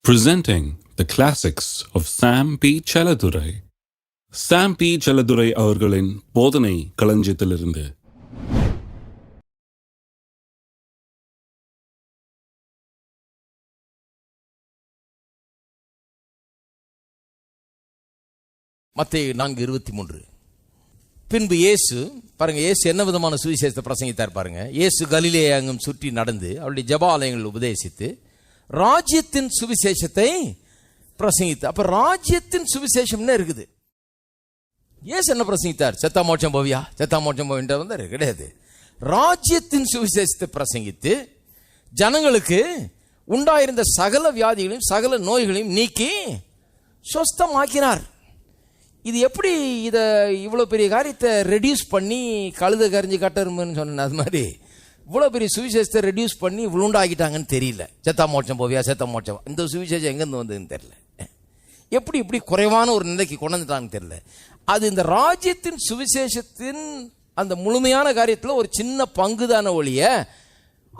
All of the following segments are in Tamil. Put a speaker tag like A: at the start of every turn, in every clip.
A: Presenting the classics of Sam P. Chaladurai. Sam P. Chaladurai அவர்களின் போதனை களஞ்சியத்திலிருந்து.
B: மத்தேயு 4:23. பின்பு இயேசு பாருங்க, இயேசு என்ன விதமான சுவிசேஷத்தை பிரசங்கித்தார் பாருங்க. இயேசு கலிலேயா எங்கும் சுற்றி நடந்து அவருடைய ஜெபாலயங்களில் உபதேசித்து ராஜ்யத்தின் சுவிசேஷத்தை பிரசங்கித்தார். அப்ப ராஜ்யத்தின் சுவிசேஷம்னு இருக்குது. இயேசு என்ன பிரசங்கித்தார்? செத்தா மோட்சம் போவியா, செத்தா மோட்சம் போவின்ற வந்தாரு கிடையாது. ராஜ்யத்தின் சுவிசேஷத்தை பிரசங்கித்து ஜனங்களுக்கு உண்டாயிருந்த சகல வியாதிகளையும் சகல நோய்களையும் நீக்கி சொஸ்தமாக்கினார். இது எப்படி இதை இவ்வளோ பெரிய காரியத்தை ரெடியூஸ் பண்ணி கழுத கரிஞ்சு கட்டரும்புன்னு சொன்ன அது மாதிரி இவ்வளோ பெரிய சுவிசேஷத்தை ரெடியூஸ் பண்ணி விழுண்டாக்கிட்டாங்கன்னு தெரியல. செத்தா மோட்சம் போவியா, செத்தா மோட்சம், இந்த சுவிசேஷம் எங்கேருந்து வந்ததுன்னு தெரியல. எப்படி இப்படி குறைவான ஒரு நிலைக்கு கொண்டு வந்துட்டாங்கன்னு தெரியல. அது இந்த ராஜ்யத்தின் சுவிசேஷத்தின் அந்த முழுமையான காரியத்தில் ஒரு சின்ன பங்கு தானே ஒழிய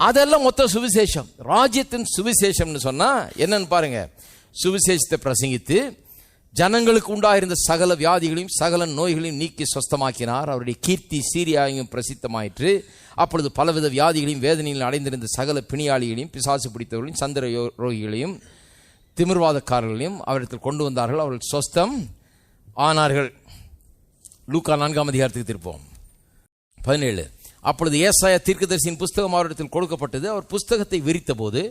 B: அதெல்லாம் மொத்த சுவிசேஷம். ராஜ்யத்தின் சுவிசேஷம்னு சொன்னால் என்னன்னு பாருங்க. சுவிசேஷத்தை பிரசங்கித்து ஜனங்களுக்கு உண்டாயிருந்த சகல வியாதிகளையும் சகல நோய்களையும் நீக்கி சொஸ்தமாக்கினார். அவருடைய கீர்த்தி சீரியாவையும் பிரசித்தமாயிற்று. அப்பொழுது பலவித வியாதிகளையும் வேதனையில் அடைந்திருந்த சகல பிணியாளிகளையும் பிசாசு பிடித்தவர்களையும் சந்திர ரோகிகளையும் திமிர்வாதக்காரர்களையும் அவரிடத்தில் கொண்டு வந்தார்கள். அவர்கள் சொஸ்தம் ஆனார்கள். லூக்கா 4 திருப்போம் 17. அப்பொழுது ஏசாயா தீர்க்கதரிசியின் புஸ்தகம் அவரிடத்தில் கொடுக்கப்பட்டது. அவர் புஸ்தகத்தை விரித்த போது,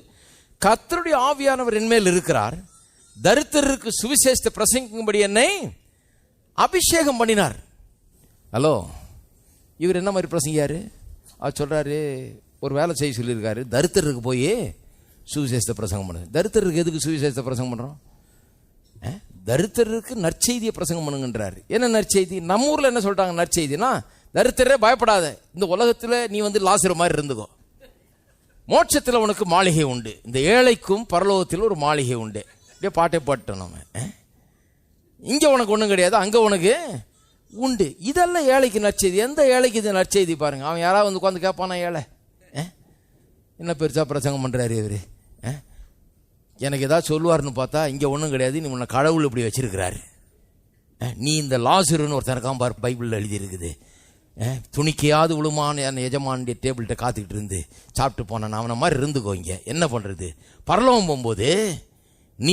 B: கர்த்தருடைய ஆவியானவர் என்மேல் இருக்கிறார், தரித்திரருக்கு சுவிசேஷத்தை பிரசங்கிக்கும்படி என்னை அபிஷேகம் பண்ணினார். ஹலோ, இவர் என்ன மாதிரி பிரசங்கியாரு? அவர் சொல்றாரு, ஒரு வேலை செய்ய சொல்லியிருக்காரு, தரித்திரருக்கு போய் சுவிசேஷத்தை பிரசங்கம் பண்ணுங்க. தரித்திரருக்கு எதுக்கு சுவிசேஷத்தை பிரசங்கம் பண்றோம்? தரித்திரருக்கு நற்செய்தியை பிரசங்கம் பண்ணுங்கன்றாரு. என்ன நற்செய்தி? நம்ம ஊர்ல என்ன சொல்றாங்க நற்செய்தினா, தரித்திரரே பயப்படாத, இந்த உலகத்துல நீ லாசரு மாதிரி இருந்துக்கோ, மோட்சத்தில் உனக்கு மாளிகை உண்டு, இந்த ஏழைக்கும் பரலோகத்தில் ஒரு மாளிகை உண்டு. பாட்டை பாட்டோம் நம்ம. இங்க உனக்கு ஒண்ணும் கிடையாது, அங்க உனக்கு உண்டு. இதெல்லாம் ஏழைக்கு நற்செய்தி. எந்த ஏழைக்கு இது நற்செய்தி பாருங்க. அவன் யாராவது உட்காந்து கேட்பானா, ஏழை என்ன பெருசா பிரசங்கம் பண்றாரு இவரு, எனக்கு ஏதாவது சொல்லுவாருன்னு பார்த்தா இங்க ஒன்றும் கிடையாது, நீ உன்னை கடவுள் இப்படி வச்சிருக்கிறாரு, நீ இந்த லாசருன்னு ஒருத்தனக்காம பாரு பைபிள்ல எழுதி இருக்குது, துணிக்கையாவது விழுமான என் எஜமானுடைய டேபிள்கிட்ட காத்துக்கிட்டு இருந்து சாப்பிட்டு போனான் அவனை மாதிரி இருந்துக்கோ. இங்க என்ன பண்றது? பரலோகம் போகும்போது நீ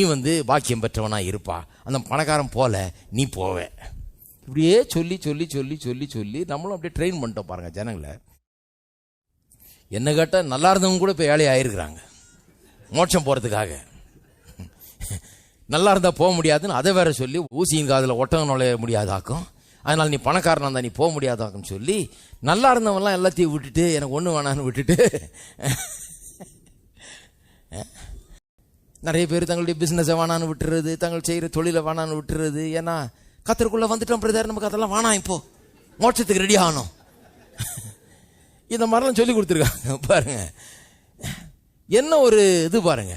B: பாக்கியம் பெற்றவனா இருப்பா, அந்த பணக்காரன் போல நீ போவ. இப்படியே சொல்லி சொல்லி சொல்லி சொல்லி சொல்லி நம்மளும் அப்படியே ட்ரெயின் பண்ணிட்டோம் பாருங்க ஜனங்களை. என்ன கேட்டால் நல்லா இருந்தவங்க கூட இப்போ ஏழை ஆயிருக்கிறாங்க மோட்சம் போறதுக்காக. நல்லா இருந்தா போக முடியாதுன்னு அதை வேற சொல்லி, ஊசியின் காதில் ஒட்டகம் நுழைய முடியாதாக்கும், அதனால நீ பணக்காரனா இருந்தா நீ போக முடியாதாக்குன்னு சொல்லி, நல்லா இருந்தவங்கலாம் எல்லாத்தையும் விட்டுட்டு எனக்கு ஒன்று வேணான்னு விட்டுட்டு நிறைய பேர் தங்களுடைய பிஸ்னஸை வேணான்னு விட்டுறது, தங்கள் செய்கிற தொழிலை வேணான்னு விட்டுறது. ஏன்னா கத்தருக்குள்ள வந்துட்டோம் பிரதர், நமக்கு அதெல்லாம் வேணாம், இப்போ மோட்சத்துக்கு ரெடி ஆகணும். இந்த மாதிரிலாம் சொல்லி கொடுத்துருக்காங்க பாருங்க. என்ன ஒரு இது பாருங்க.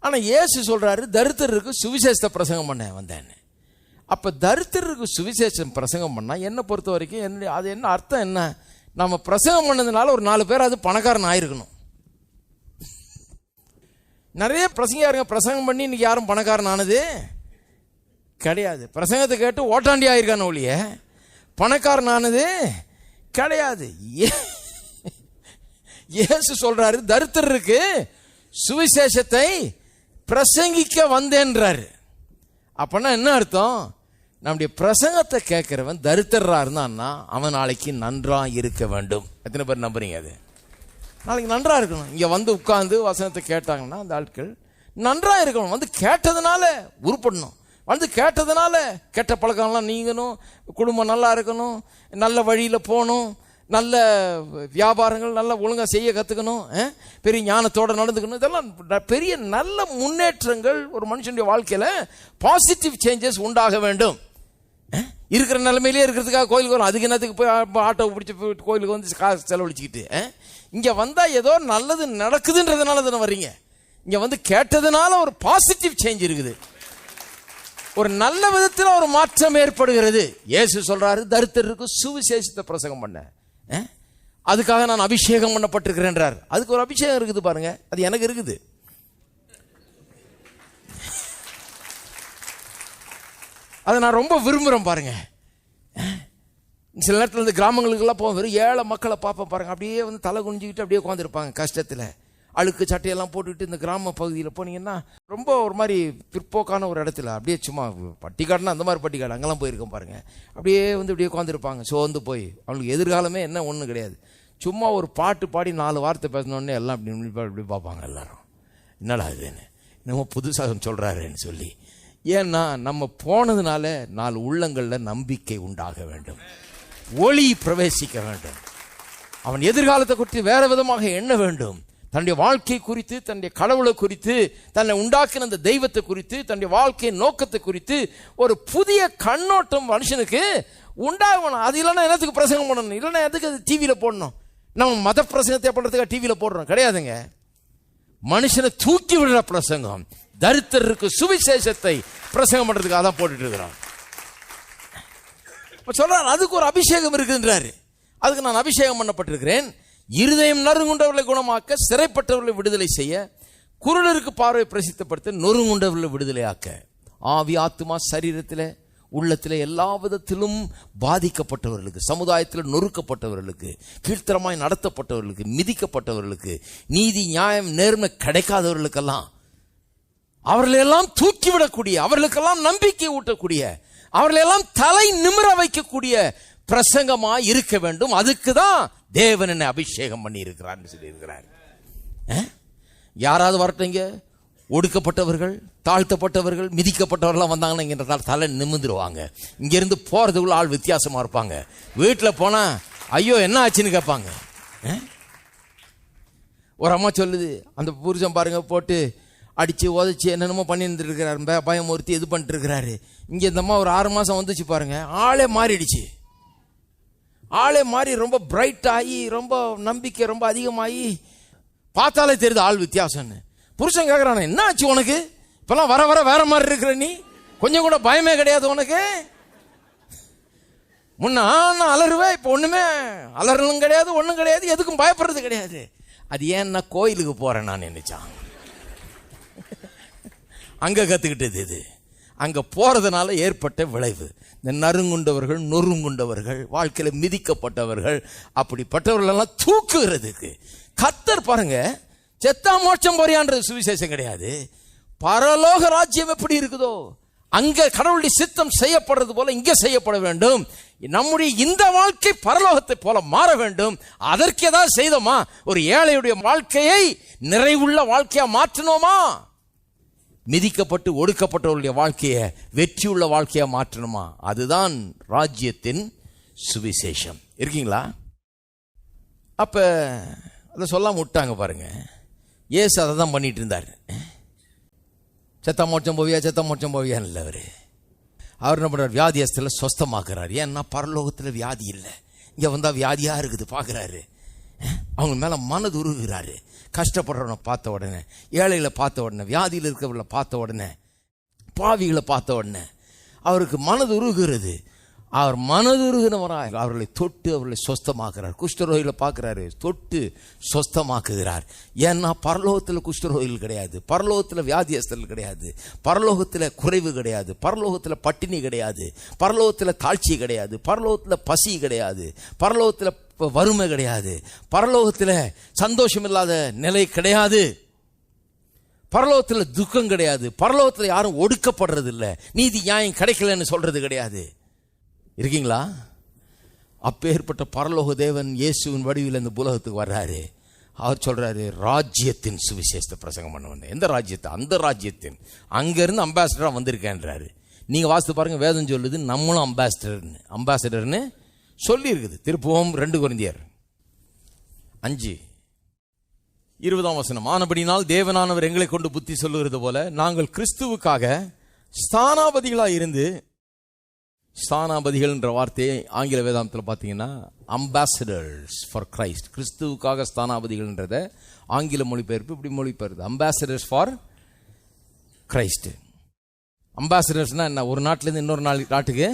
B: ஆனா இயேசு சொல்றாரு, தரித்திரருக்கு சுவிசேஷத்தை பிரசங்கம் பண்ண வந்தேன்னு. அப்ப தரித்திரருக்கு சுவிசேஷம் பிரசங்கம் பண்ணா என்ன பொறுத்த வரைக்கும் அது என்ன அர்த்தம்? என்ன, நம்ம பிரசங்கம் பண்ணதுனால ஒரு 4 பேர் அது பணக்காரன் ஆயிருக்கணும். நிறைய பிரசங்கியாருங்க பிரசங்கம் பண்ணி இன்னைக்கு யாரும் பணக்காரன் ஆனது கிடையாது. பிரசங்கத்தை கேட்டு ஓட்டாண்டி ஆயிருக்கான ஒழிய பணக்காரன் ஆனது கிடையாது. இயேசு சொல்றாரு, தரித்திரருக்கு சுவிசேஷத்தை பிரசங்கிக்க வந்தேன்றாரு. அப்பனா என்ன அர்த்தம்? நம்முடைய பிரசங்கத்தை கேட்கிறவன் தரித்திரரா இருந்தான்னா அவன் நாளைக்கு நன்றா இருக்க வேண்டும். எத்தனை பேர் நம்புறீங்க? அது நாளைக்கு நன்றா இருக்கணும். இங்க உட்கார்ந்து வசனத்தை கேட்டாங்கன்னா அந்த ஆட்கள் நன்றா இருக்கணும். கேட்டதுனால உருப்படணும், கேட்டதுனால கெட்ட பழக்கம்லாம் நீங்கணும், குடும்பம் நல்லா இருக்கணும், நல்ல வழியில போகணும், நல்ல வியாபாரங்கள் நல்லா ஒழுங்கா செய்ய கத்துக்கணும், பெரிய ஞானத்தோட நடந்துக்கணும். இதெல்லாம் பெரிய நல்ல முன்னேற்றங்கள் ஒரு மனுஷனுடைய வாழ்க்கையில பாசிட்டிவ் சேஞ்சஸ் உண்டாக வேண்டும். இருக்கிற நிலைமையிலே இருக்கிறதுக்காக கோயிலுக்கு வரும், அதுக்கு என்னத்துக்கு போய் ஆட்டோ பிடிச்சி கோயிலுக்கு காசு செலவழிச்சுக்கிட்டு, இங்க வந்தா ஏதோ நல்லது நடக்குதுன்றதுனால தானே வர்றீங்க. இங்க கேட்டதுனால ஒரு பாசிட்டிவ் சேஞ்ச் இருக்குது, ஒரு நல்ல விதத்தில் ஒரு மாற்றம் ஏற்படுகிறது. இயேசு சொல்றாரு, தரித்திரருக்கு சுவிசேஷத்தை பிரசங்கம் பண்ண, அதுக்காக நான் அபிஷேகம் பண்ணப்பட்டிருக்கிறேன்றார். அதுக்கு ஒரு அபிஷேகம் இருக்குது பாருங்க, அது எனக்கு இருக்குது. அதை நான் ரொம்ப விரும்புகிறேன் பாருங்க. சில நேரத்தில் இந்த கிராமங்களுக்கெல்லாம் போவோம், வெறும் ஏழை மக்களை பார்ப்பேன் பாருங்க, அப்படியே வந்து தலை குனிஞ்சிக்கிட்டு அப்படியே உட்காந்துருப்பாங்க கஷ்டத்தில், அழுக்கு சட்டையெல்லாம் போட்டுக்கிட்டு. இந்த கிராம பகுதியில் போனீங்கன்னா ரொம்ப ஒரு மாதிரி பிற்போக்கான ஒரு இடத்துல அப்படியே சும்மா பட்டிக்காடுனா அந்த மாதிரி பட்டிக்காடு அங்கெல்லாம் போயிருக்கோம் பாருங்க, அப்படியே வந்து இப்படியே உட்காந்துருப்பாங்க சோர்ந்து போய். அவங்களுக்கு எதிர்காலமே என்ன ஒன்றும் கிடையாது. சும்மா ஒரு பாட்டு பாடி 4 வார்த்தை பேசினோடனே எல்லாம் இப்படி பார்ப்பாங்க எல்லாரும், என்னடா இதுன்னு நம்ம புதுசாக சொல்கிறாருன்னு சொல்லி. ஏன்னா நம்ம போனதுனால 4 உள்ளங்களில் நம்பிக்கை உண்டாக வேண்டும், ஒளி பிரவேசிக்க வேண்டும், அவன் எதிர்காலத்தை குறித்து வேற விதமாக எண்ண வேண்டும், தன்னுடைய வாழ்க்கை குறித்து, தன்னுடைய கடவுளை குறித்து, தன்னை உண்டாக்கின அந்த தெய்வத்தை குறித்து, தன்னுடைய வாழ்க்கையின் நோக்கத்தை குறித்து ஒரு புதிய கண்ணோட்டம் மனுஷனுக்கு உண்டாகணும். அது இல்லைன்னா என்னத்துக்கு பிரசங்கம் பண்ணணும், இல்லைன்னா எதுக்கு அது டிவியில் போடணும்? நம்ம மத பிரசங்கத்தை பண்ணுறதுக்காக டிவியில் போடுறோம் கிடையாதுங்க. மனுஷனை தூக்கி விடுற பிரசங்கம், தரித்திரருக்கு சுவிசேஷத்தை பிரசங்கம் பண்றதுக்காக தான் போட்டுட்டு இருக்கிறோம். சொல்றாரு அதுக்கு ஒரு அபிஷேகம் இருக்குன்றாரு. அதுக்கு நான் அபிஷேகம் பண்ணப்பட்டிருக்கிறேன், இருதயம் நறுங்குண்டவர்களை குணமாக்க, சிறைப்பட்டவர்களை விடுதலை செய்ய, குருடருக்கு பார்வை பிரசித்தப்படுத்த, நொறுங்குண்டவர்களை விடுதலையாக்க. ஆவி ஆத்துமா சரீரத்தில் உள்ளத்தில் எல்லா விதத்திலும் பாதிக்கப்பட்டவர்களுக்கு, சமுதாயத்தில் நொறுக்கப்பட்டவர்களுக்கு, கீழ்த்தரமாய் நடத்தப்பட்டவர்களுக்கு, மிதிக்கப்பட்டவர்களுக்கு, நீதி நியாயம் நேர்மை கிடைக்காதவர்களுக்கெல்லாம் அவர்களெல்லாம் தூக்கிவிடக்கூடிய, அவர்களுக்கெல்லாம் நம்பிக்கை ஊட்டக்கூடிய, அவர்களெல்லாம் தலை நிமிர வைக்கக்கூடிய பிரசங்கமாய் இருக்க வேண்டும். அதுக்கு தான் தேவன் என்னை அபிஷேகம் பண்ணி இருக்கிறார் சொல்லி இருக்கிறார். யாராவது வரட்டீங்க, ஒடுக்கப்பட்டவர்கள், தாழ்த்தப்பட்டவர்கள், மிதிக்கப்பட்டவர்கள்லாம் வந்தாங்கன்னா இங்க தலை நிமிந்துருவாங்க. இங்கிருந்து போறதுக்குள்ள ஆள் வித்தியாசமா இருப்பாங்க. வீட்டில் போனா ஐயோ என்ன ஆச்சுன்னு கேட்பாங்க. ஒரு அம்மா சொல்லுது, அந்த புருஷன் பாருங்க போட்டு அடிச்சு உதச்சி என்னென்னமோ பண்ணிட்டு இருக்கிறாரு, பயமுறுத்தி இது பண்ணிட்டு இருக்கிறாரு. இங்க இந்த அம்மா ஒரு 6 மாசம் வந்துச்சு பாருங்க, ஆளே மாறிடுச்சு. ஆளே மாறி ரொம்ப பிரைட் ஆகி, ரொம்ப நம்பிக்கை ரொம்ப அதிகமாகி, பார்த்தாலே தெரியுது ஆள் வித்தியாசம்னு. புருஷன் கேட்கறான என்ன ஆச்சு உனக்கு, இப்பெல்லாம் வர வர வேற மாதிரி இருக்கிற, நீ கொஞ்சம் கூட பயமே கிடையாது உனக்கு, முன்ன அலறுவேன், இப்போ ஒண்ணுமே அலறலும் கிடையாது, ஒன்றும் கிடையாது, எதுக்கும் பயப்படுறது கிடையாது. அது ஏன்னா கோயிலுக்கு போறேன் நான் நினைச்சான். அங்க கத்துக்கிட்டது இது, அங்க போறதுனால ஏற்பட்ட விளைவு. இந்த நறுங்குண்டவர்கள், நொறுங்குண்டவர்கள், வாழ்க்கையில மிதிக்கப்பட்டவர்கள், அப்படிப்பட்டவர்கள் எல்லாம் தூக்குகிறதுக்கு கர்த்தர் பாருங்க, செத்தா மோட்சம் போறியான்றது சுவிசேஷம் கிடையாது. பரலோக ராஜ்யம் எப்படி இருக்குதோ அங்க கடவுளுடைய சித்தம் செய்யப்படுறது போல இங்க செய்யப்பட வேண்டும். நம்முடைய இந்த வாழ்க்கை பரலோகத்தை போல மாற வேண்டும். அதற்கு ஏதாவது செய்தோமா? ஒரு ஏழையுடைய வாழ்க்கையை நிறைவுள்ள வாழ்க்கையா மாற்றணுமா? மிதிக்கப்பட்டு ஒடுக்கப்பட்டவருடைய வாழ்க்கையை வெற்றியுள்ள வாழ்க்கையா மாற்றணுமா? அதுதான் ராஜ்யத்தின் சுவிசேஷம். இருக்கீங்களா? அப்ப அதை சொல்லாம விட்டாங்க பாருங்க. இயேசு அதை தான் பண்ணிட்டு இருந்தார். செத்த மோட்சம் போவியா, செத்த மோட்சம் போவியான்னு இல்லை அவர் என்ன பண்றார்? வியாதியஸ்தில் சொஸ்தமாக்குறாரு. ஏன்னா பரலோகத்தில் வியாதி இல்லை, இங்க வந்தா வியாதியா இருக்குது பார்க்குறாரு. அவங்க மேல மனது உருகுறாரு. கஷ்டப்படுறவனை பார்த்த உடனே, ஏழைகளை பார்த்த உடனே, வியாதியில் இருக்கிறவர்களை பார்த்த உடனே, பாவிகளை பார்த்த உடனே அவருக்கு மனது உருகுகிறது. அவர் மனதுருகினவராக அவர்களை தொட்டு அவர்களை சொஸ்தமாக்குறார். குஷ்டரோகிகளை பார்க்கிறாரு, தொட்டு சொஸ்தமாக்குகிறார். ஏன்னா பரலோகத்தில் குஷ்டரோகிகள் கிடையாது, பரலோகத்தில் வியாதியஸ்தர்கள் கிடையாது, பரலோகத்தில் குறைவு கிடையாது, பரலோகத்தில் பட்டினி கிடையாது, பரலோகத்தில் தாழ்ச்சி கிடையாது, பரலோகத்தில் பசி கிடையாது, பரலோகத்தில் வறுமை கிடையாது, பரலோகத்தில் சந்தோஷம் இல்லாத நிலை கிடையாது, பரலோகத்தில் துக்கம் கிடையாது, பரலோகத்தில் யாரும் ஒடுக்கப்படுறது இல்லை, நீதி நியாயம் கிடைக்கலன்னு சொல்றது கிடையாது. இருக்கீங்களா? அப்பேற்பட்ட பரலோக தேவன் இயேசுவின் வடிவில் இந்த உலகத்துக்கு வர்றாரு. அவர் சொல்றாரு, ராஜ்யத்தின் சுவிசேஷத்தை பிரசங்கம் பண்ண வந்தேன். எந்த ராஜ்யத்தை? அந்த ராஜ்யத்தின். அங்கிருந்து அம்பாசிடரா வந்திருக்கேன்றாரு. நீங்க வாசித்து பாருங்க, வேதம் சொல்லுது நம்மளும் அம்பாசிடர்னு சொல்லி இருக்குது. திருப்புவோம் 2 கொரிந்தியர் 5:20 ஆனபடினால் தேவனானவர் எங்களை கொண்டு புத்தி சொல்லுகிறது போல நாங்கள் கிறிஸ்துவுக்காக ஸ்தானாபதிகளாக இருந்து, ஸ்தானாபதிகள் என்ற வார்த்தையை ஆங்கில வேதாந்தத்தில் பார்த்தீங்கன்னா அம்பாசடர்ஸ் ஃபார் கிரைஸ்ட். கிறிஸ்துவுக்காக ஸ்தானாபதிகள்ன்றத ஆங்கில மொழிபெயர்ப்பு இப்படி மொழிபெயர்ப்பு, அம்பாசடர்ஸ் ஃபார் கிரைஸ்ட். அம்பாசடர்ஸ்னா என்ன? ஒரு நாட்டிலேருந்து இன்னொரு நாட்டுக்கு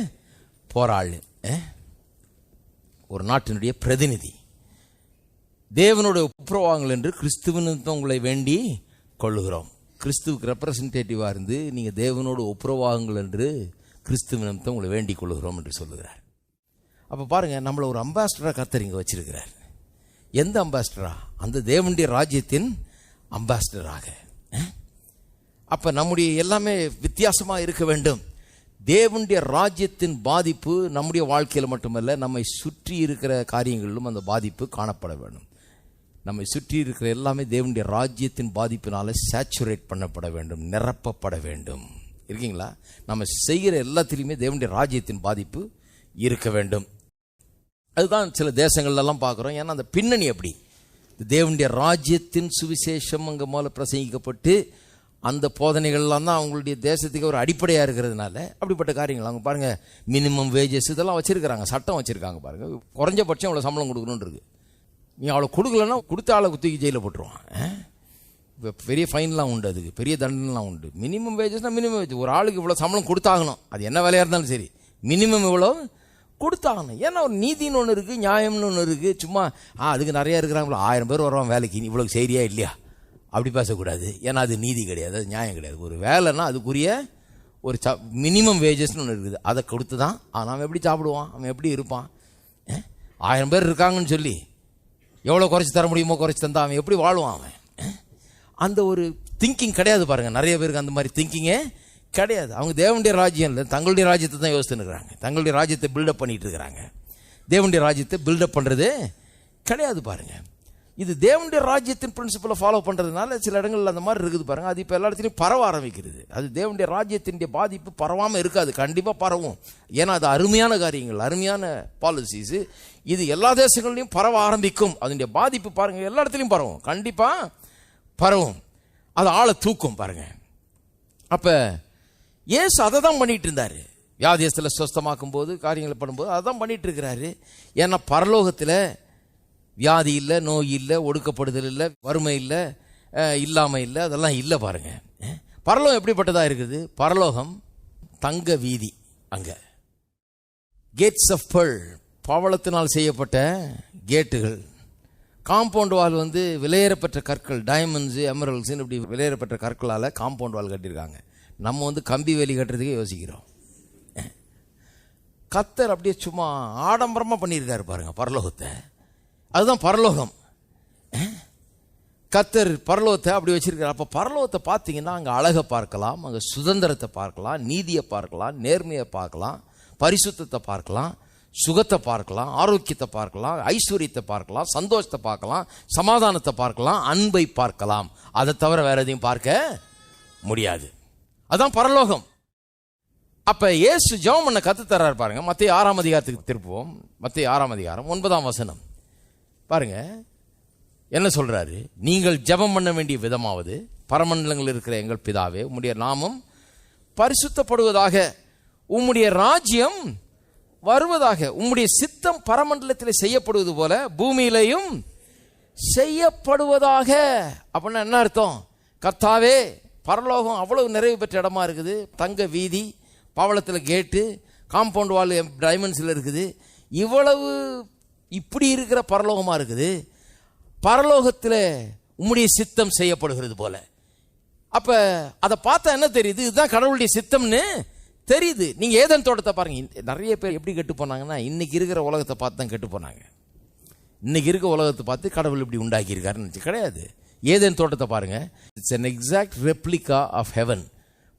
B: போராள், ஒரு நாட்டினுடைய பிரதிநிதி. தேவனுடைய ஒப்புரவாங்கள் என்று கிறிஸ்துவின் உங்களை வேண்டி கொள்ளுகிறோம். கிறிஸ்துவுக்கு ரெப்ரசன்டேட்டிவாக இருந்து நீங்கள் தேவனோடு ஒப்புரவாகுங்கள் என்று கிறிஸ்துவ நிமித்தம் உங்களை வேண்டிக் கொள்கிறோம் என்று சொல்லுகிறார். அப்போ பாருங்க, நம்மளை ஒரு அம்பாஸ்டராக கர்த்தர் இங்கே வச்சிருக்கிறார். எந்த அம்பாஸ்டரா? அந்த தேவனுடைய ராஜ்யத்தின் அம்பாஸ்டராக. அப்போ நம்முடைய எல்லாமே வித்தியாசமாக இருக்க வேண்டும். தேவனுடைய ராஜ்யத்தின் பாதிப்பு நம்முடைய வாழ்க்கையில் மட்டுமல்ல, நம்மை சுற்றி இருக்கிற காரியங்களிலும் அந்த பாதிப்பு காணப்பட வேண்டும். நம்மை சுற்றி இருக்கிற எல்லாமே தேவனுடைய ராஜ்யத்தின் பாதிப்பினால சேச்சுரேட் பண்ணப்பட வேண்டும், நிரப்பப்பட வேண்டும். இருக்கீங்களா? நம்ம செய்கிற எல்லாத்திலையுமே தேவனுடைய ராஜ்யத்தின் பாதிப்பு இருக்க வேண்டும். அதுதான் சில தேசங்கள்லாம் பார்க்குறோம். ஏன்னா அந்த பின்னணி அப்படி, தேவனுடைய ராஜ்யத்தின் சுவிசேஷம் அங்கே மேலே பிரசங்கிக்கப்பட்டு அந்த போதனைகள்லாம் தான் அவங்களுடைய தேசத்துக்கு ஒரு அடிப்படையாக இருக்கிறதுனால அப்படிப்பட்ட காரியங்கள். அவங்க பாருங்கள், மினிமம் வேஜஸ் இதெல்லாம் வச்சுருக்கிறாங்க, சட்டம் வச்சுருக்காங்க. பாருங்கள், குறைஞ்சபட்சம் அவ்வளோ சம்பளம் கொடுக்கணுன்னு இருக்குது. நீ அவ்வளோ கொடுக்கலன்னா கொடுத்த ஆளை தூக்கி ஜெயிலில் போட்டுருவான். இப்போ பெரிய ஃபைன்லாம் உண்டு, அதுக்கு பெரிய தண்டனைலாம் உண்டு. மினிமம் வேஜஸ்னால் மினிமம் வேஜ், ஒரு ஆளுக்கு இவ்வளோ சம்பளம் கொடுத்தாகணும். அது என்ன வேலையாக இருந்தாலும் சரி, மினிமம் இவ்வளோ கொடுத்தாகணும். ஏன்னா ஒரு நீதின்னு ஒன்று இருக்குது, நியாயம்னு ஒன்று இருக்குது. சும்மா அதுக்கு நிறையா இருக்கிறாங்களோ, 1000 பேர் வருவான் வேலைக்கு, இவ்வளோ சரியா இல்லையா அப்படி பேசக்கூடாது. ஏன்னா அது நீதி கிடையாது, அது நியாயம் கிடையாது. ஒரு வேலைன்னா அதுக்குரிய ஒரு மினிமம் வேஜஸ்ன்னு ஒன்று இருக்குது, அதை கொடுத்து தான் அவன் எப்படி சாப்பிடுவான், அவன் எப்படி இருப்பான். 1000 பேர் இருக்காங்கன்னு சொல்லி எவ்வளோ குறைச்சி தர முடியுமோ குறைச்சி தந்தா அவன் எப்படி வாழ்வான்? அவன் அந்த ஒரு திங்கிங் கிடையாது. பாருங்கள், நிறைய பேருக்கு அந்த மாதிரி திங்கிங்கே கிடையாது. அவங்க தேவனுடைய ராஜ்யம் இல்லை, தங்களுடைய ராஜ்யத்தை தான் யோசிச்சுன்னு இருக்கிறாங்க. தங்களுடைய ராஜ்யத்தை பில்டப் பண்ணிட்டு இருக்கிறாங்க. தேவனுடைய ராஜ்யத்தை பில்டப் பண்ணுறது கிடையாது. பாருங்கள், இது தேவனுடைய ராஜ்யத்தின் பிரின்சிபலை ஃபாலோ பண்ணுறதுனால சில இடங்கள்ல அந்த மாதிரி இருக்குது. பாருங்கள், அது இப்போ எல்லா இடத்துலையும் பரவ ஆரம்பிக்கிறது. அது தேவனுடைய ராஜ்யத்தினுடைய பாதிப்பு பரவாமல் இருக்காது, கண்டிப்பாக பரவும். ஏன்னா அது அருமையான காரியங்கள், அருமையான பாலிசிஸ். இது எல்லா தேசங்கள்லையும் பரவ ஆரம்பிக்கும். அதனுடைய பாதிப்பு பாருங்கள் எல்லா இடத்துலையும் பரவும், கண்டிப்பாக பரவும். அது ஆளை தூக்கும். பாருங்கள், அப்போ இயேசு அதை தான் பண்ணிட்டு இருந்தார். வியாதியத்தில் சுஸ்தமாக்கும் போது, காரியங்களை பண்ணும்போது அதை தான் பண்ணிட்டு இருக்கிறாரு. ஏன்னா பரலோகத்தில் வியாதி இல்லை, நோய் இல்லை, ஒடுக்கப்படுதல் இல்லை, வறுமை இல்லை, இல்லாமல் இல்லை, அதெல்லாம் இல்லை. பாருங்க, பரலோகம் எப்படிப்பட்டதாக இருக்குது? பரலோகம் தங்க வீதி. அங்கே கேட்ஸ் ஆஃப் பெர்ல், பவளத்தினால் செய்யப்பட்ட கேட்டுகள். காம்பவுண்ட் வால் விலையேறப்பெற்ற கற்கள், டைமண்ட்ஸு, எமரல்ஸுன்னு இப்படி விலையேறப்பெற்ற கற்களால் காம்பவுண்ட் வால் கட்டியிருக்காங்க. நம்ம கம்பி வேலி கட்டுறதுக்கே யோசிக்கிறோம். கர்த்தர் அப்படியே சும்மா ஆடம்பரமாக பண்ணியிருக்காரு பாருங்க பரலோகத்தை. அதுதான் பரலோகம். கர்த்தர் பரலோகத்தை அப்படி வச்சிருக்காரு. அப்போ பரலோகத்தை பார்த்தீங்கன்னா அங்கே அழகை பார்க்கலாம், அங்கே சுதந்திரத்தை பார்க்கலாம், நீதியை பார்க்கலாம், நேர்மையை பார்க்கலாம், பரிசுத்தத்தை பார்க்கலாம், சுகத்தை பார்க்கலாம், ஆரோக்கியத்தை பார்க்கலாம், ஐஸ்வர்யத்தை பார்க்கலாம், சந்தோஷத்தை பார்க்கலாம், சமாதானத்தை பார்க்கலாம், அன்பை பார்க்கலாம். அதை தவிர வேற எதையும் பார்க்க முடியாது. அதான் பரலோகம். அப்ப இயேசு ஜெபம் பண்ண கத்து தர்றாரு பாருங்க. மத்தேயு 6ஆம் அதிகாரத்துக்கு திருப்புவோம். மத்தேயு 6ஆம் அதிகாரம் 9ஆம் வசனம் பாருங்க, என்ன சொல்றாரு? நீங்கள் ஜெபம் பண்ண வேண்டிய விதமாவது, பரமண்டலங்களில் இருக்கிற எங்கள் பிதாவே, உம்முடைய நாமம் பரிசுத்தப்படுவதாக, உம்முடைய ராஜ்யம் வருவதாக, உம்முடைய சித்தம் பரமண்டலத்தில் செய்யப்படுவது போல பூமியிலையும் செய்யப்படுவதாக. அப்படின்னா என்ன அர்த்தம்? கர்த்தாவே, பரலோகம் அவ்வளவு நிறைவு பெற்ற இடமா இருக்குது. தங்க வீதி, பவளத்தில் கேட்டு, காம்பவுண்ட் வால் டைமண்ட்ஸில் இருக்குது. இவ்வளவு இப்படி இருக்கிற பரலோகமாக இருக்குது. பரலோகத்தில் உம்முடைய சித்தம் செய்யப்படுகிறது போல. அப்போ அதை பார்த்தா என்ன தெரியுது? இதுதான் கடவுளுடைய சித்தம்னு தெரியுது. நீங்கள் ஏதேன் தோட்டத்தை பாருங்க. நிறைய பேர் எப்படி கெட்டு போனாங்கன்னா, இன்னைக்கு இருக்கிற உலகத்தை பார்த்து தான் கெட்டு போனாங்க. இன்னைக்கு இருக்க உலகத்தை பார்த்து கடவுள் இப்படி உண்டாக்கியிருக்காருன்னு கிடையாது. ஏதேன் தோட்டத்தை பாருங்க. It's an exact replica of heaven.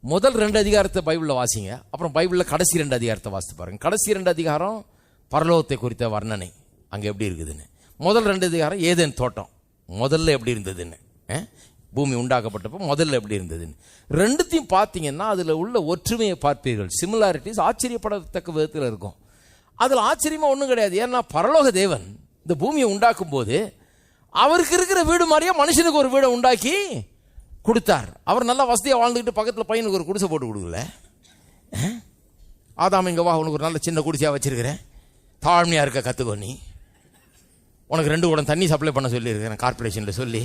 B: முதல் 2 அதிகாரத்தை பைபிளில் வாசிங்க, அப்புறம் பைபிளில் கடைசி 2 அதிகாரத்தை வாசித்து பாருங்க. கடைசி 2 அதிகாரம் பரலோகத்தை குறித்த வர்ணனை அங்கே எப்படி இருக்குதுன்னு. முதல் 2 அதிகாரம் ஏதேன் தோட்டம் முதல்ல எப்படி இருந்ததுன்னு, பூமி உண்டாக்கப்பட்டப்போ முதல்ல எப்படி இருந்ததுன்னு. ரெண்டுத்தையும் பார்த்தீங்கன்னா அதில் உள்ள ஒற்றுமையை பார்ப்பீர்கள். சிமிலாரிட்டிஸ் ஆச்சரியப்படத்தக்க விதத்தில் இருக்கும். அதில் ஆச்சரியமாக ஒன்றும் கிடையாது. ஏன்னா பரலோக தேவன் இந்த பூமியை உண்டாக்கும் போது அவருக்கு இருக்கிற வீடு மாதிரியே மனுஷனுக்கு ஒரு வீடை உண்டாக்கி கொடுத்தார். அவர் நல்லா வசதியாக வாழ்ந்துக்கிட்டு பக்கத்தில் பையனுக்கு ஒரு குடிசை போட்டு கொடுக்கல. ஆதாம், இங்கே வா, உனக்கு ஒரு நல்ல சின்ன குடிசையாக வச்சிருக்கிறேன், தாழ்மையாக இருக்க கற்றுக்கோ, நீ உனக்கு 2 குடம் தண்ணி சப்ளை பண்ண சொல்லியிருக்கிறேன் கார்பரேஷனில் சொல்லி,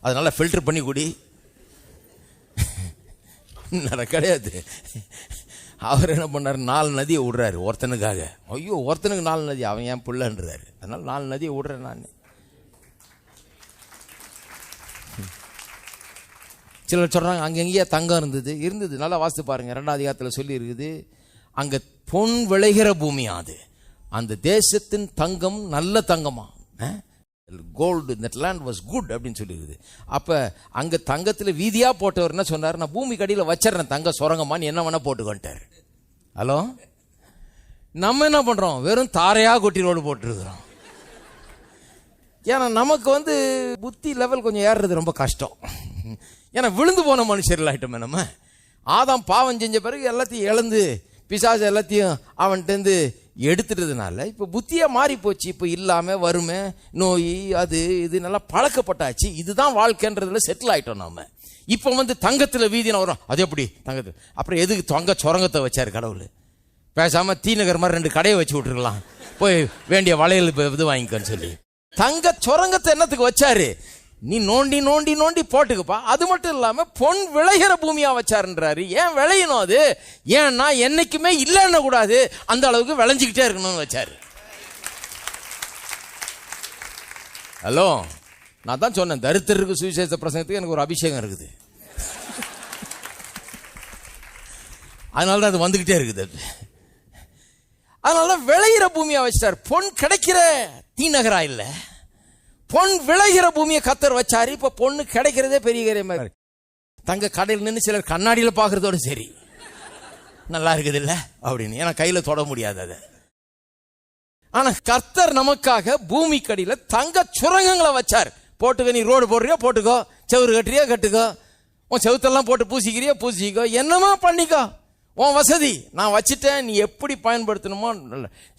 B: அதனால ஃபில்டர் பண்ணி குடி. கிடையாது. அவர் என்ன பண்ணார்? 4 நதியை விடுறாரு ஒருத்தனுக்காக. ஐயோ, ஒருத்தனுக்கு 4 நதி, அவன் ஏன் பிள்ளைன்றாரு. அதனால 4 நதியை விடுறேன் நான். சிலர் சொல்றாங்க அங்கங்கேயே தங்கம் இருந்தது. நல்லா வாசித்து பாருங்க, 2ஆம் அதிகாரத்தில் சொல்லி இருக்குது. அங்க பொன் விளைகிற பூமி, அது அந்த தேசத்தின் தங்கம் நல்ல தங்கமா, கோல்டு, இந்த லேண்ட் வாஸ் குட் அப்படின்னு சொல்லியிருக்குது. அப்ப அங்க தங்கத்துல வீதியா போட்டவர் என்ன சொன்னார், நான் பூமி கடியில வச்சிடறேன் தங்க சுரங்கமா, நீ என்ன வேணா போட்டுக்கொண்டார். ஹலோ, நம்ம என்ன பண்றோம், வெறும் தாரையா கொட்டி ரோடு போட்டுருக்கிறோம். ஏன்னா நமக்கு புத்தி லெவல் கொஞ்சம் ஏறுறது ரொம்ப கஷ்டம். ஏன்னா விழுந்து போன மனுஷர்கள் ஆயிட்டோமே நம்ம. ஆதாம் பாவம் செஞ்ச பிறகு எல்லாத்தையும் இழந்து பிசாசு எல்லாத்தையும் அவன்கிட்ட எடுத்துட்டதுனால இப்ப புத்தியா மாறி போச்சு. இப்ப இல்லாம வறுமை, நோய், அது இது நல்லா பழக்கப்பட்டாச்சு. இதுதான் வாழ்க்கைன்றதுல செட்டில் ஆயிட்டோம் நாம. இப்ப தங்கத்துல வீதினா வரும், அது எப்படி தங்கத்துல, அப்புறம் எதுக்கு தங்க சுரங்கத்தை வச்சாரு கடவுள்? பேசாம தீநகர் மாதிரி 2 கடையை வச்சு விட்டுருக்கலாம், போய் வேண்டிய வளையல் இது வாங்கிக்கன்னு சொல்லி. தங்க சுரங்கத்தை என்னத்துக்கு வச்சாரு? நீ நோண்டி நோண்டி நோண்டி போட்டுக்குப்பா. அது மட்டும் இல்லாம பொன் விளைகிற பூமியா வச்சாருன்றாரு. ஏன் விளையணும் அது? ஏன்னா என்னைக்குமே இல்லைன்னு கூடாது, அந்த அளவுக்கு விளைஞ்சுக்கிட்டே இருக்கணும்னு வச்சாரு. ஹலோ, நான் தான் சொன்னேன், தரித்திரருக்கு சுவிசேஷ பிரசங்கத்துக்கு எனக்கு ஒரு அபிஷேகம் இருக்குது. அதனாலதான் அது வந்துகிட்டே இருக்குது. அதனால விளையிற பூமியா வச்சார். பொன் கிடைக்கிற தீநகரா இல்ல, பொன் விளைகிற பூமியை கத்தர் வச்சாரு. இப்ப பொண்ணு கிடைக்கிறதே பெரிய காரியமா இருக்கு. தங்க கடையில் நின்று சிலர் கண்ணாடியில பாக்குறதோட சரி, நல்லா இருக்குது இல்ல அப்படின்னு, ஏன்னா கையில தொட முடியாது அதை. ஆனா கர்த்தர் நமக்காக பூமி கடியில தங்க சுரங்கங்களை வச்சார். போட்டுக்க, நீ ரோடு போடுறியோ போட்டுக்கோ, செவுறு கட்டுறியோ கட்டுக்கோ, உன் செவுத்தெல்லாம் போட்டு பூசிக்கிறியோ பூசிக்கோ, என்னமா பண்ணிக்கோ, உன் வசதி. நான் வச்சுட்டேன், நீ எப்படி பயன்படுத்தணுமோ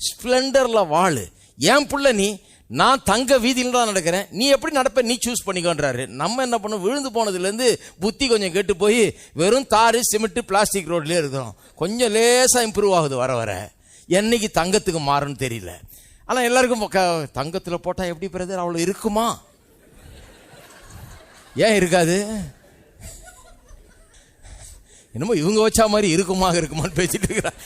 B: ஸ்பிளண்டர்ல வாழு. ஏன் புள்ள நீ, நான் தங்க வீதியில் தான் நடக்கிறேன், நீ எப்படி நடப்ப நீ சூஸ் பண்ணிக்கோன்றாரு. நம்ம என்ன பண்ணோம், விழுந்து போனதுலேருந்து புத்தி கொஞ்சம் கெட்டு போய் வெறும் தாரு சிமெண்ட் பிளாஸ்டிக் ரோட்லேயே இருக்கிறோம். கொஞ்சம் லேசாக இம்ப்ரூவ் ஆகுது வர வர. என்னைக்கு தங்கத்துக்கு மாறுன்னு தெரியல. ஆனால் எல்லாருக்கும் தங்கத்தில் போட்டால் எப்படி பிரதர் அவ்வளோ இருக்குமா? ஏன் இருக்காது? என்னமோ இவங்க வச்சா மாதிரி இருக்குமான்னு பேசிட்டு இருக்கிறார்.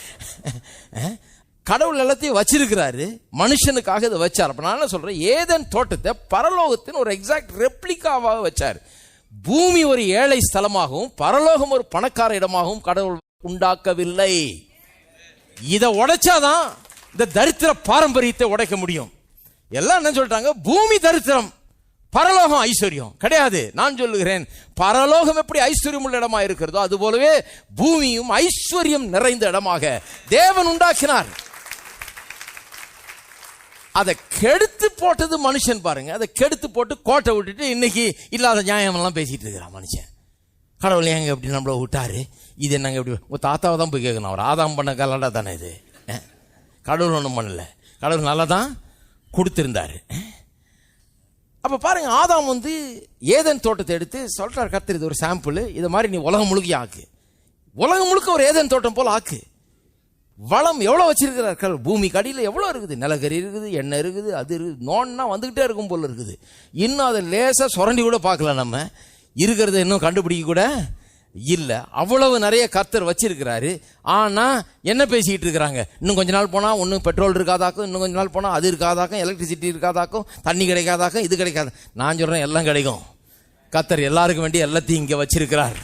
B: கடவுள் எல்லாத்தையும் வச்சிருக்கிறாரு, மனுஷனுக்காக இதை வச்சார். அப்ப நான் என்ன சொல்றேன், ஏதேன் தோட்டத்தை பரலோகத்தின் ஒரு எக்ஸாக்ட் ரெப்ளிகாவாக வச்சார். பூமி ஒரு ஏழை ஸ்தலமாகவும் பரலோகம் ஒரு பணக்கார இடமாகவும் கடவுள் உண்டாக்கவில்லை. இதை உடைச்சாதான் இந்த தரித்திர பாரம்பரியத்தை உடைக்க முடியும். எல்லாம் என்ன சொல்லிட்டாங்க, பூமி தரித்திரம், பரலோகம் ஐஸ்வர்யம். கிடையாது. நான் சொல்லுகிறேன், பரலோகம் எப்படி ஐஸ்வர்யம் உள்ள இடமா இருக்கிறதோ அது போலவே பூமியும் ஐஸ்வர்யம் நிறைந்த இடமாக தேவன் உண்டாக்கினார். அதை கெடுத்து போட்டது மனுஷன். பாருங்க, அதை கெடுத்து போட்டு கோட்டை விட்டுட்டு இன்னைக்கு இல்லாத நியாயம் எல்லாம் பேசிட்டு இருக்கிறான் மனுஷன். கடவுள் ஏங்க எப்படி நம்மள விட்டாரு, இது என்னங்க எப்படி? உங்க தாத்தாவை தான் போய் கேட்கணும், அவர் ஆதாம் பண்ண கலடா தானே இது. கடவுள் ஒன்றும் பண்ணல, கடவுள் நல்லா தான் கொடுத்திருந்தாரு. அப்ப பாருங்க, ஆதாம் ஏதேன் தோட்டத்தை எடுத்து சொல்றார் கர்த்தர், இது ஒரு சாம்பிள், இதை மாதிரி நீ உலகம் முழுக்க ஆக்கு, உலகம் முழுக்க ஒரு ஏதேன் தோட்டம் போல ஆக்கு. வளம் எவ்வளவு வச்சிருக்கிறார்கள், பூமி கடியில எவ்வளவு இருக்குது, நிலக்கரி இருக்குது, எண்ணெய் இருக்குது, அது இருக்குது, நோன்னா வந்துகிட்டே இருக்கும் போல இருக்குது. இன்னும் அதை லேசா சுரண்டி கூட பார்க்கல, நம்ம இருக்கிறத இன்னும் கண்டுபிடிக்க கூட இல்ல. அவ்வளவு நிறைய கர்த்தர் வச்சிருக்கிறாரு. ஆனா என்ன பேசிக்கிட்டு இருக்கிறாங்க, இன்னும் கொஞ்ச நாள் போனா ஒன்னும் பெட்ரோல் இருக்காதாக்கும், இன்னும் கொஞ்ச நாள் போனா அது இருக்காதாக்கும், எலக்ட்ரிசிட்டி இருக்காதாக்கும், தண்ணி கிடைக்காதாக்கும், இது கிடைக்காது. நான் சொல்றேன், எல்லாம் கிடைக்கும். கர்த்தர் எல்லாருக்கும் வேண்டிய எல்லாத்தையும் இங்க வச்சிருக்கிறார்.